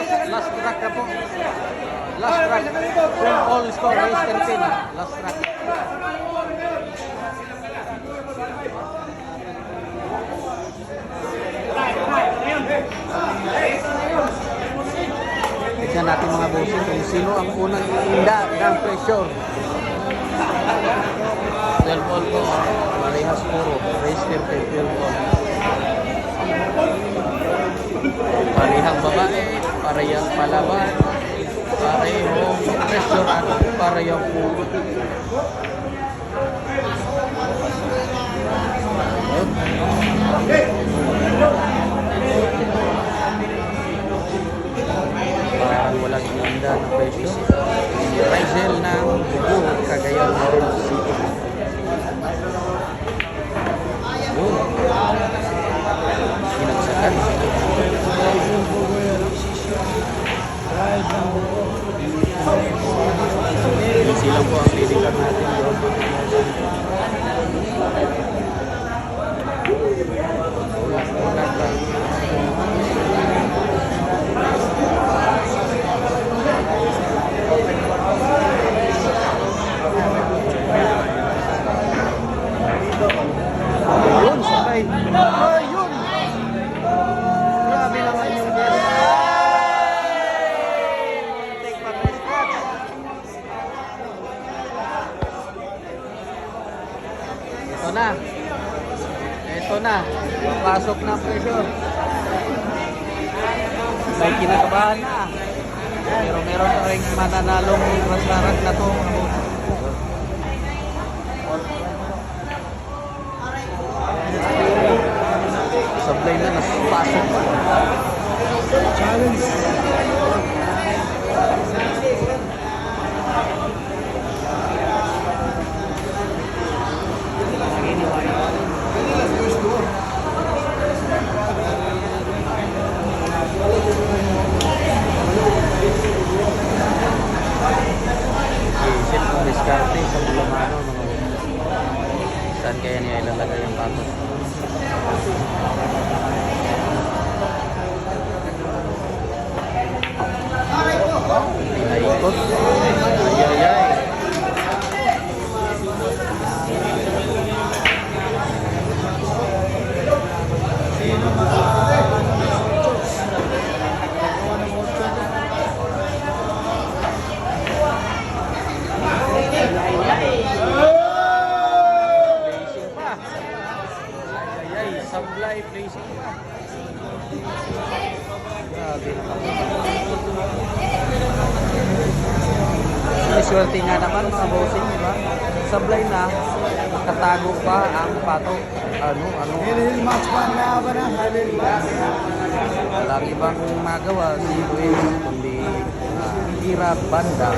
last track na po. Last track. From all score race 13. Last track. Tignan natin mga bossing kung sino ang unang inda ng pressure. 12 all po. Parehas puro. Race 13, 12 all. Parehang babae, parehang palaban, parehong pressure at parehong puro. Parang walang inanda ng pressure. Rizal ng Buo, Cagayan City. Yun. Kinagsakan. Sila po ang lilikan natin doon. Ulang lang. Ayun, sakay. Ayun! Grabe naman yung guys. Take back my scratch. Ito na. Ito na. Pasok na pressure. May kinakabahan na. Pero meron pa rin mananalong rasarat na to. Sablay na pasok pa. Challenge. Isip kong diskarte sa Bulamano. Saan kaya niya ilalagay yung patos? Naikot. Ayayay. Sablay placing pa. Grabe na. Swerte nga naman mga bossing, di ba? Sablay na, katago pa ang pato. Ano? Walang ibang magawa si Luis, kundi Ira Banda.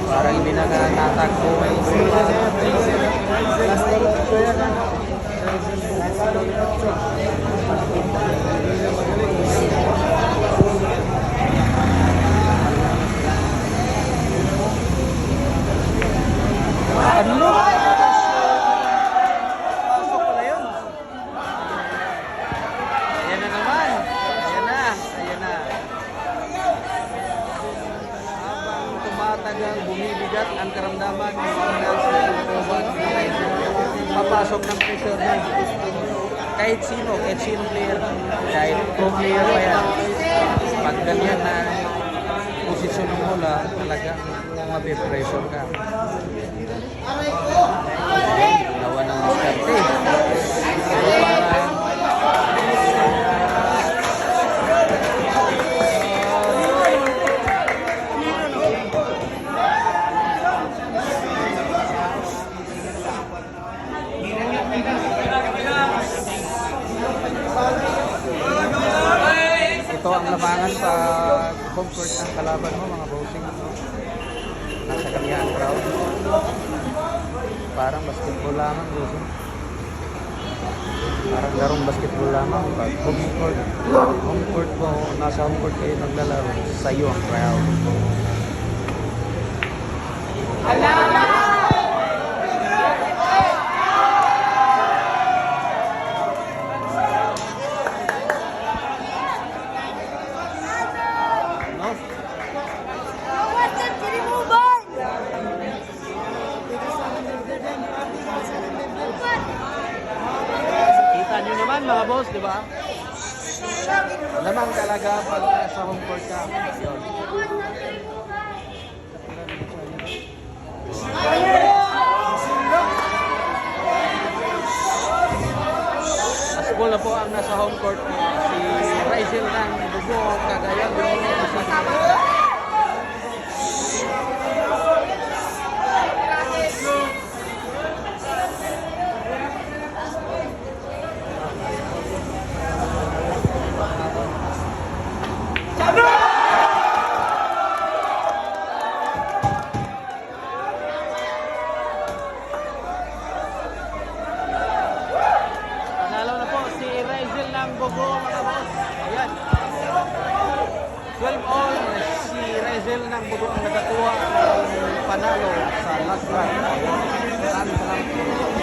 Parang hindi na natakbo. Ano? Pasok pala yun. Ayan na naman. Ayan na. Habang tumatagal, bumibigat ang karamdaman ng papasok ng pressure na. Kahit sinong player, kahit pro player pa yan. Pag ganyan na posisyon ng bola, talagang mapipressure ka. Nawa ng diskarte. Ito ang labangan sa home court ng kalaban mo, mga bossing. Nasa kamihan crowd. Parang basketball lamang, bossing. Parang larong basketball lamang. Pag home court mo, nasa home court kayo naglalaro, sa iyo ang crowd. No? Kita nyo naman mga boss, di ba? Lamang talaga pag nasa home court ka. Yun. Basketball na po ang nasa home court mo. Si Rizal ng Bugo, Cagayan. Panalo na po si Rizal ng Bugo, mga boss. Ayan. 12 all, si Rizal ng Bugo ang nagkakuha ng panalo sa last round.